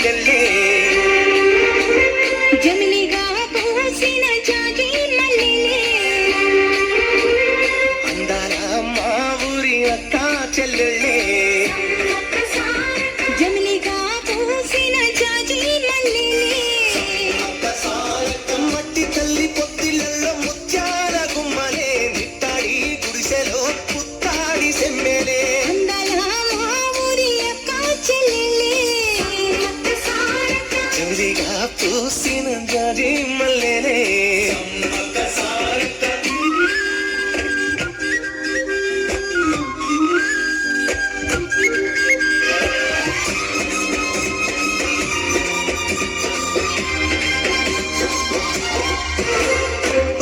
చెల్లెళ్ళే జమిలిగా పూసిన జాజి మల్లెలే అందాల మా ఊరి అక్క చెల్లెళ్ళే జమిలిగా పూసిన జాజి మల్లెలే మట్టి తల్లి పొత్తిళ్ళల్లో ముత్యాల గుమ్మలే నిట్టాడి గుడిసెలో పుత్తాడి సెమ్మెలే అందాల మా ఊరి అక్క చెల్లెలే జమిలిగా పూసిన జాజి మల్లెలే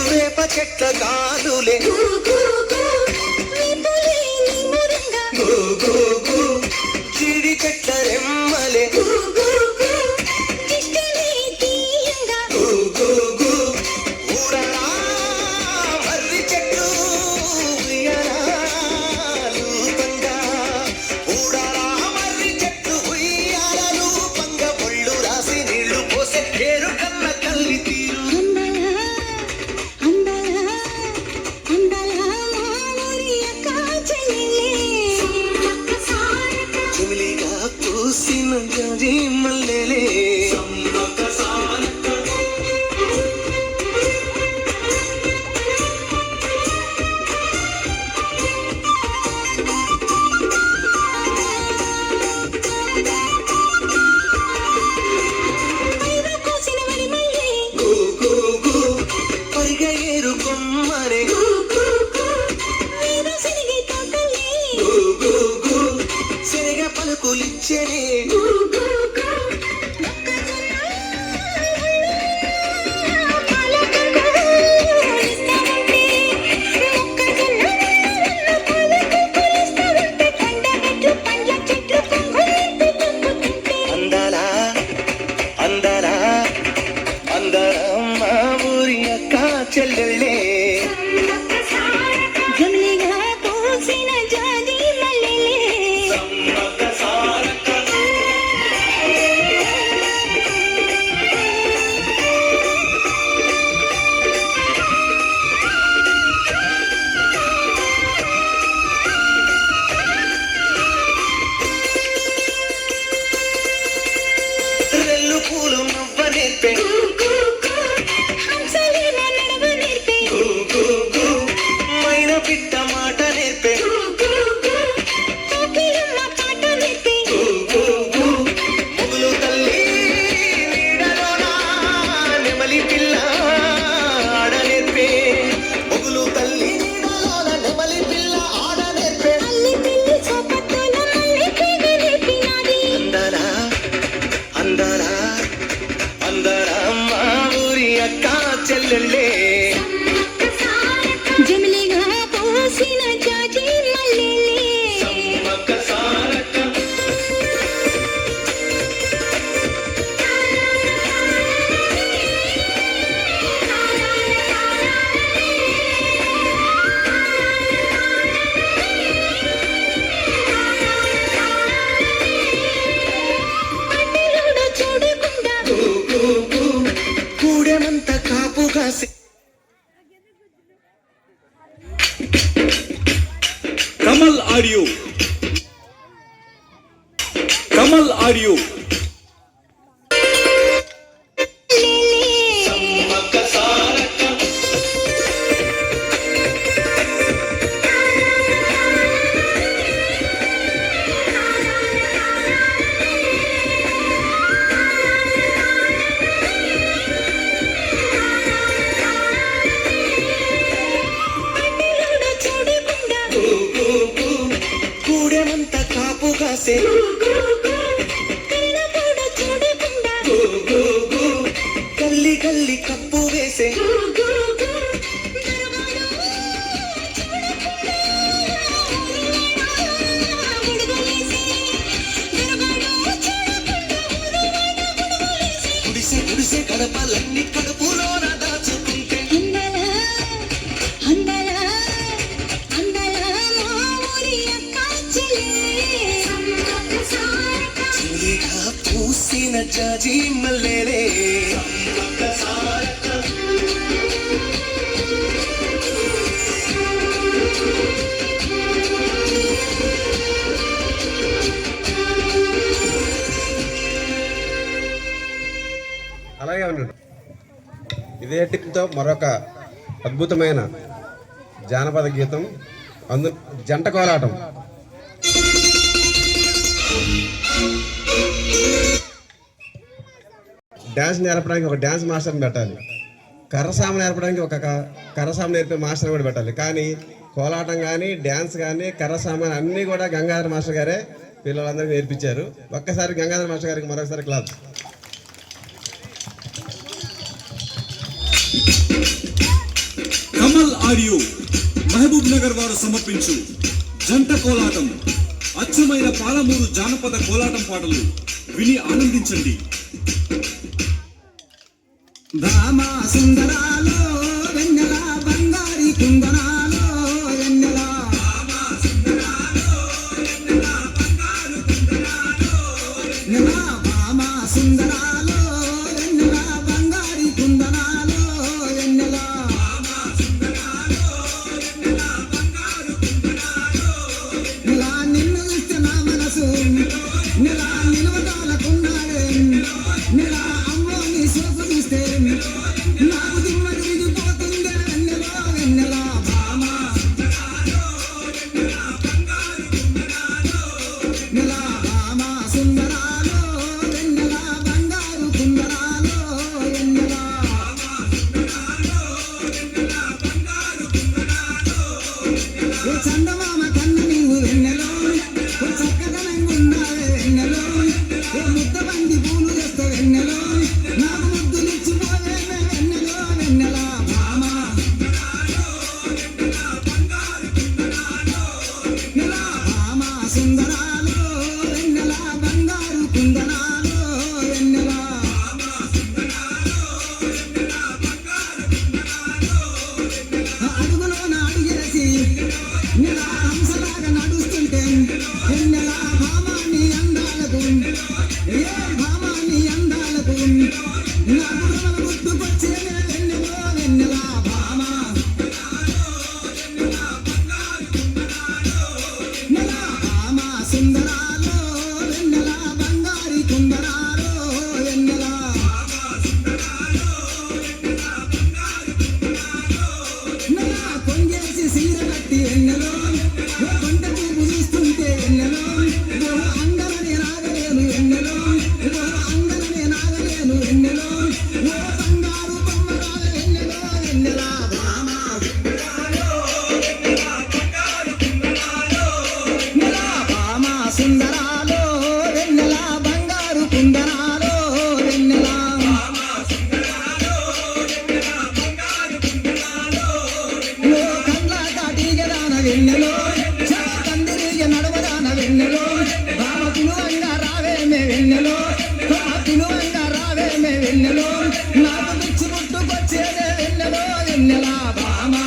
వేప చెట్ల గాలులే జీడి చెట్ల రెమ్మలే ఊరరా మర్రి చెట్టు ఉయ్యాలలు పంగా ఊరరా మర్రి చెట్టు ఉయ్యాలలు పంగ ఒళ్ళు రాసి నీళ్లు పోసే ఏరు కన్న తల్లి తీరు జమిలిగా పూసిన జాజి మల్లెలే పరిగ ఏరు కొమ్మరే శనగ పలుకులిచ్చనే అందాల అందాల అందర మా ఊరి అక్క చెల్లెళ్ళే జమిలిగా పూసిన జాజి మల్లెలే రెల్లు పూలు నవ్వ నేర్పే హంసలేమో నడవ నేర్పే మైన పిట్ట మాట నేర్పే కోకిలమ్మ పాట నేర్పే ముగులు తల్లి నీడలోన నెమలి పిల్ల ఆడ నేర్పే ముగులు తల్లి నీడలోన నెమలి పిల్ల ఆడ నేర్పే అల్లి పిల్లి చోపట్టుల మల్లె తీగ నేర్పినాది అందరా అందరా అందరా మా ఊరి అక్క చెల్లెళ్ళే జమిలిగా పూసిన జాజి మల్లెలే అడ్డలోడు చూడకుండా కూడెమంత కాపు కాసి కమల్ ఆడియో అడ్డలోడు చూడకుండా కూడెమంత కాపు కాసే కళ్ళలోడు చూడకుండా గల్లి గల్లి కప్పు వేసే గుడిసె గుడిసె గడపలన్నీ కడుపులోన దాచుకుంటే జమిలిగా పూసిన పూసిన జాజి మల్లెలే అలాగే ఉన్నాడు. ఇదే టిప్తో మరొక అద్భుతమైన జానపద గీతం జంట కోలాటం. డ్యాన్స్ నేర్పడానికి ఒక డ్యాన్స్ మాస్టర్ని పెట్టాలి, కర్రసామ నేర్పడానికి ఒక కర్రసామ నేర్పే మాస్టర్ కూడా పెట్టాలి. కానీ కోలాటం కానీ డ్యాన్స్ కానీ కర్రసామ అన్నీ కూడా గంగాధర మాస్టర్ గారే పిల్లలందరికీ నేర్పించారు. ఒక్కసారి గంగాధర మాస్టర్ గారికి మరొకసారి క్లాస్. కమల్ ఆడియో మహబూబ్ నగర్ వారు సమర్పించు జంట కోలాటం అచ్చమైన పాలమూరు జానపద కోలాటం పాటలు విని ఆనందించండి. భామా సుందరాలో వెన్నెల బంగారి కుందనాలో వెన్నెల భామా సుందరాలో వెన్నెల బంగారి కుందనాలో వెన్నెల నెల నిన్ను ఇస్తే నా మనసు నెల నిలవదాలకున్నాడే నెల అమ్మో నీ సోకు చూస్తే నాకు దిమ్మ తిరిగిపోతుందే వెన్నెల వెన్నెల భామా నెల భామా సుందరాలో వెన్నెల బంగారు కుందరాలో వెన్నెల ఓ చందమామ కన్న నీవు వెన్నెలో ఓ చక్కదనంగా ఉన్నావే వెన్నెలో ఓ ముద్ద బంది పూలు చేస్తే వెన్నెలో నాకు ముద్దులిచ్చిపోవే వెన్నెలో వెన్నెల భామా నెల భామా సుందరాలో వెన్నెల బంగారు కుందనాలో వెన్నెల అడుగులోన అడుగేసి నెల హంసలాగా నడుస్తుంటే వెన్నెల భామాని అందాలకు ఏ భామాని అందాలకు నా గుర్రల గుర్తుకొచ్చేనే వెన్నెలో వెన్నెల భామా నెల భామా సుందరాలో వెన్నెల బంగారి కుందరాలో వెన్నెల నెల కొంగేసి సీర కట్టి వెన్నెలో ఓ కొంట చూపు చూస్తుంటే వెన్నెలో ఓ అంగలనే నాగలేను వెన్నెలో ఓ అంగలనే నాగలేను వెన్నెలో ఓ బంగారు బొమ్మరాల వెన్నెలో వెన్నెల భామా నెల భామా సుందరాలో వెన్నెల బంగారు కుందనాలో వెన్నెల ఓ కండ్ల కాటిగదాన వెన్నెలో కందిరిగ నడవదాన వెన్నెలో భామ పిలువంగా రావేమే వెన్నెలో పిలువంగా రావేమే వెన్నెలో నాకు పిచ్చి పుట్టుకొచ్చేదే వెన్నెలో వెన్నెల భామా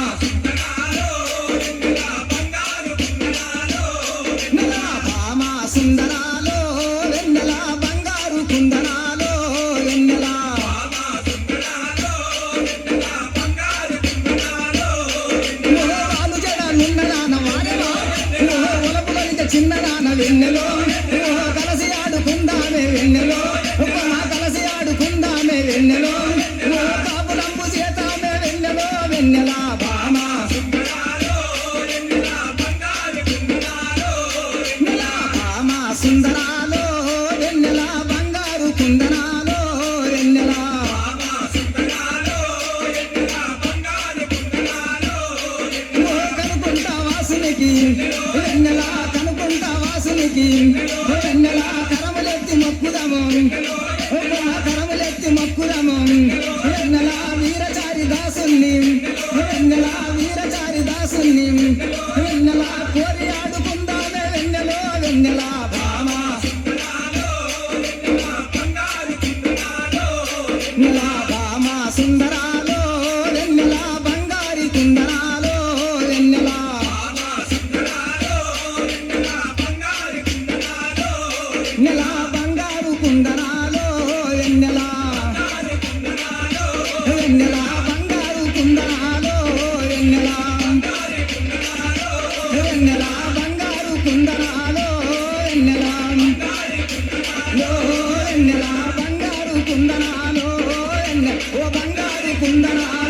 నెల భామా సుందరాలో వెన్నెల బంగారు కుందనాలో వెన్నెల వాళ్ళు జడాలున్నదాన వాడేవా ఒలపులనిక చిన్నదాన వెన్నెలో కలసి ఆడుకుందామే వెన్నెలో మా కలసి ఆడుకుందామే వెన్నెలో కాపులంపు చేతామే వెన్నెలో వెన్నెల భామా నెల భామా సుందరాలో వెన్నెల బంగారు కుందనాలో వెన్నెల కనుకుంటా వాసునికి వెన్నెల కనుకుంటా వాసునికి వెన్నెల కరములెత్తి మొక్కుదము కరములెత్తి మొక్కుదము వెన్నెల వీరచారి దాసుని వెన్నెల వీరచారి దాసుని వెన్నెల కోరి ఆడుకుందామే వెన్నెలో వెన్నెల భామా నెల భామా సుందరాలో వెన్నెల బంగారి కుందనాలో వెన్నెల నెల బంగారు కుందనాలో వెన్నెల బంగారు కుందనాలో వెన్నెల వెన్నెల బంగారు కుందనాలో వెన్నెల వెన్నెల బంగారు కుందనాలో వెన్నెల ఓ బంగారు కుందనాలో